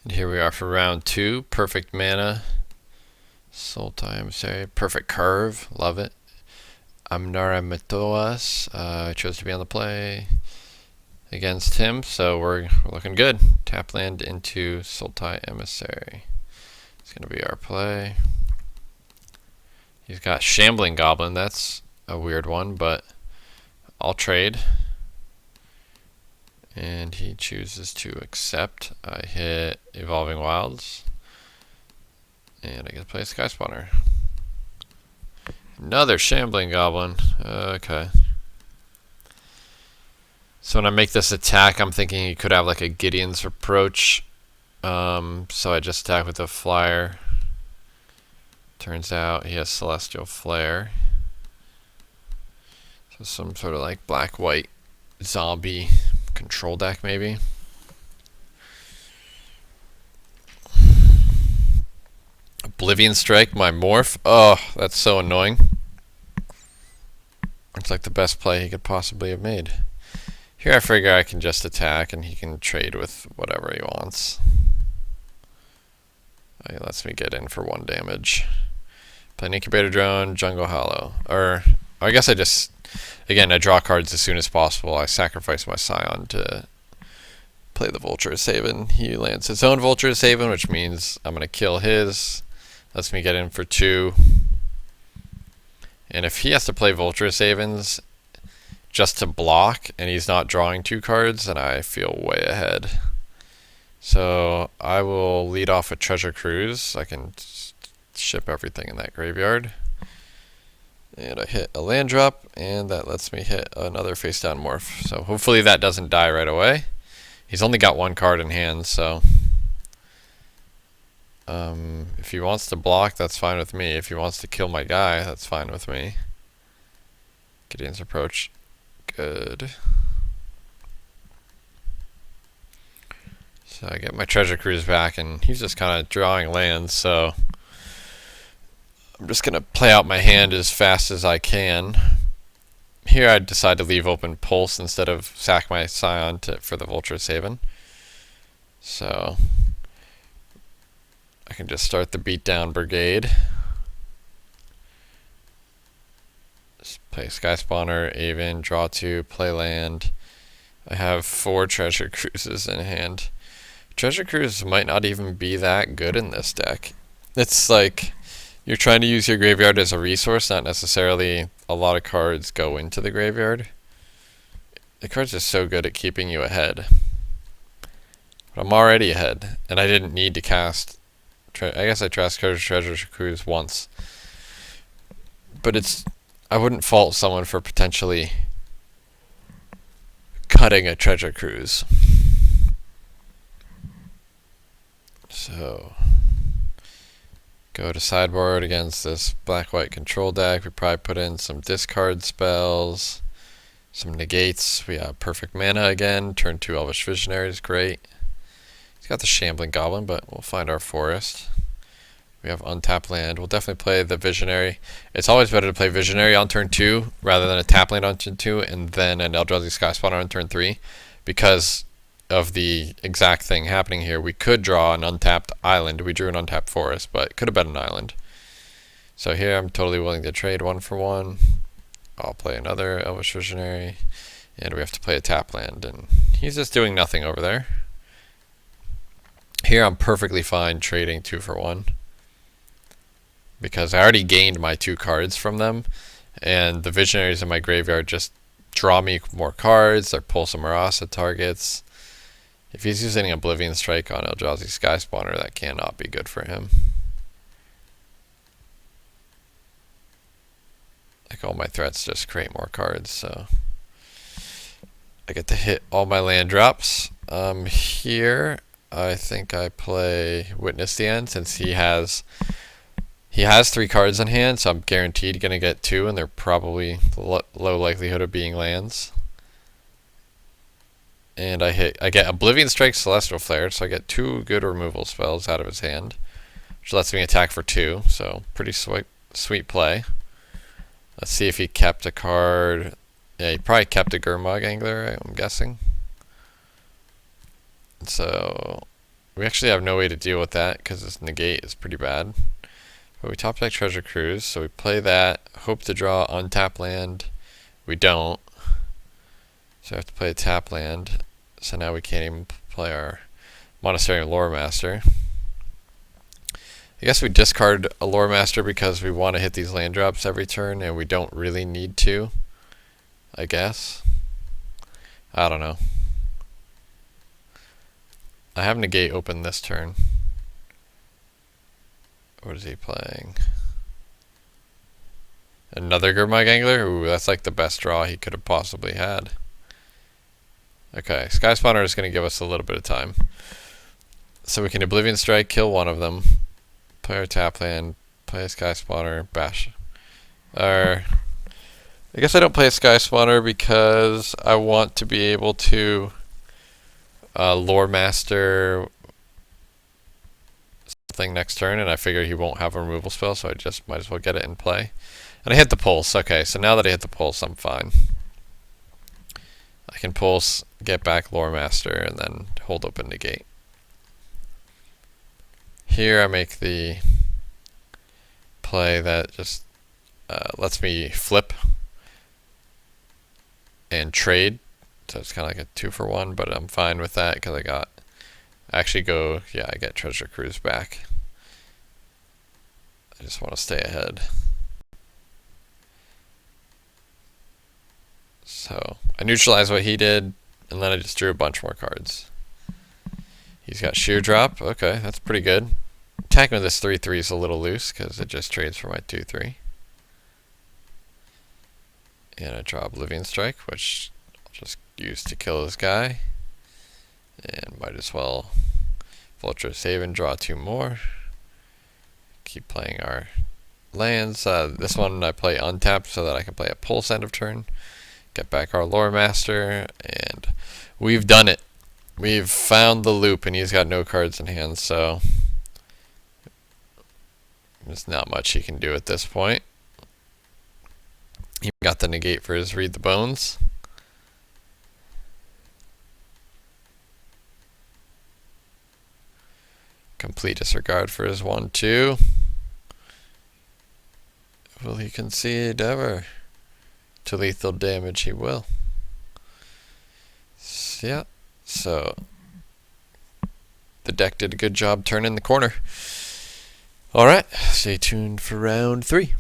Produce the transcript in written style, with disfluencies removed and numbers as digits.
And here we are for round 2. Perfect mana. Sultai Emissary. Perfect curve. Love it. Amnara Matoas. I chose to be on the play against him, so we're looking good. Tap land into Sultai Emissary. It's going to be our play. He's got Shambling Goblin. That's a weird one, but I'll trade. And he chooses to accept. I hit Evolving Wilds. And I get to play Sky Spawner. Another Shambling Goblin. Okay. So when I make this attack, I'm thinking he could have like a Gideon's approach. So I just attack with a flyer. Turns out he has Celestial Flare. So some sort of like black-white zombie control deck maybe. Oblivion Strike, my morph. Oh, that's so annoying. It's like the best play he could possibly have made. Here I figure I can just attack and he can trade with whatever he wants. He lets me get in for 1 damage. Play an Incubator Drone, Jungle Hollow. Or I guess I just, again, I draw cards as soon as possible. I sacrifice my Scion to play the Vulture's Haven. He lands his own Vulture's Haven, which means I'm going to kill his. Lets me get in for 2. And if he has to play Vulture's Havens just to block and he's not drawing 2 cards, then I feel way ahead. So I will lead off a Treasure Cruise. I can ship everything in that graveyard. And I hit a land drop, and that lets me hit another face down morph. So hopefully that doesn't die right away. He's only got 1 card in hand, so if he wants to block, that's fine with me. If he wants to kill my guy, that's fine with me. Gideon's approach. Good. So I get my Treasure Cruise back, and he's just kind of drawing lands, so I'm just going to play out my hand as fast as I can. Here I decide to leave open Pulse instead of sack my Scion for the Vulture's Haven. So I can just start the Beatdown Brigade. Just play Sky Spawner, Aven, draw 2, play land. I have 4 Treasure Cruises in hand. Treasure Cruise might not even be that good in this deck. It's like you're trying to use your graveyard as a resource, not necessarily a lot of cards go into the graveyard. The cards are so good at keeping you ahead. But I'm already ahead, and I didn't need to cast. I guess I cast Treasure Cruise once. But I wouldn't fault someone for potentially cutting a Treasure Cruise. So go to sideboard against this black-white control deck. We probably put in some discard spells, some negates. We have perfect mana again. Turn 2 Elvish Visionary is great. He's got the Shambling Goblin, but we'll find our forest. We have untapped land. We'll definitely play the Visionary. It's always better to play Visionary on turn 2 rather than a tap land on turn 2 and then an Eldrazi Sky Spawner on turn 3, because of the exact thing happening here. We could draw an untapped island. We drew an untapped forest, but it could have been an island. So here I'm totally willing to trade 1 for 1. I'll play another Elvish Visionary, and we have to play a tap land, and he's just doing nothing over there. Here I'm perfectly fine trading 2 for 1, because I already gained my 2 cards from them, and the Visionaries in my graveyard just draw me more cards. They're Pulse Marasa targets. If he's using Oblivion Strike on Eldrazi Sky Spawner, that cannot be good for him. Like, all my threats just create more cards, so I get to hit all my land drops. Here I think I play Witness the End, since he has 3 cards in hand, so I'm guaranteed going to get 2, and they're probably low likelihood of being lands. And I get Oblivion Strike, Celestial Flare, so I get 2 good removal spells out of his hand, which lets me attack for 2, so pretty sweet play. Let's see if he kept a card. Yeah, he probably kept a Gurmag Angler, I'm guessing. So We actually have no way to deal with that because this negate is pretty bad. But we top deck Treasure Cruise, so we play that, hope to draw untap land. We don't. So I have to play a tap land. So now we can't even play our Monastery and Lore Master. I guess we discard a Lore Master because we want to hit these land drops every turn and we don't really need to. I guess. I don't know. I have negate open this turn. What is he playing? Another Gurmag Angler? Ooh, that's like the best draw he could have possibly had. Okay, Sky Spawner is going to give us a little bit of time. So we can Oblivion Strike, kill one of them, play our tap land, play a Sky Spawner, bash. I guess I don't play a Sky Spawner because I want to be able to Lore Master something next turn, and I figure he won't have a removal spell, so I just might as well get it in play. And I hit the pulse. Okay, so now that I hit the pulse, I'm fine. I can pulse, get back Lore Master, and then hold open negate. Here I make the play that just lets me flip and trade. So it's kind of like a 2-for-1, but I'm fine with that because I get Treasure Cruise back. I just want to stay ahead. So I neutralized what he did, and then I just drew a bunch more cards. He's got Sheer Drop. Okay, that's pretty good. Attacking with this 3/3 is a little loose because it just trades for my 2/3. And I draw Oblivion Strike, which I'll just use to kill this guy. And might as well Vulture save and draw 2 more. Keep playing our lands. This one I play untapped so that I can play a Pulse end of turn. Get back our Lore Master, and we've done it. We've found the loop, and he's got no cards in hand, so there's not much he can do at this point. He got the negate for his Read the Bones. Complete disregard for his 1/2. Will he concede ever? To lethal damage he will. Yeah, so the deck did a good job turning the corner. Alright, stay tuned for round 3.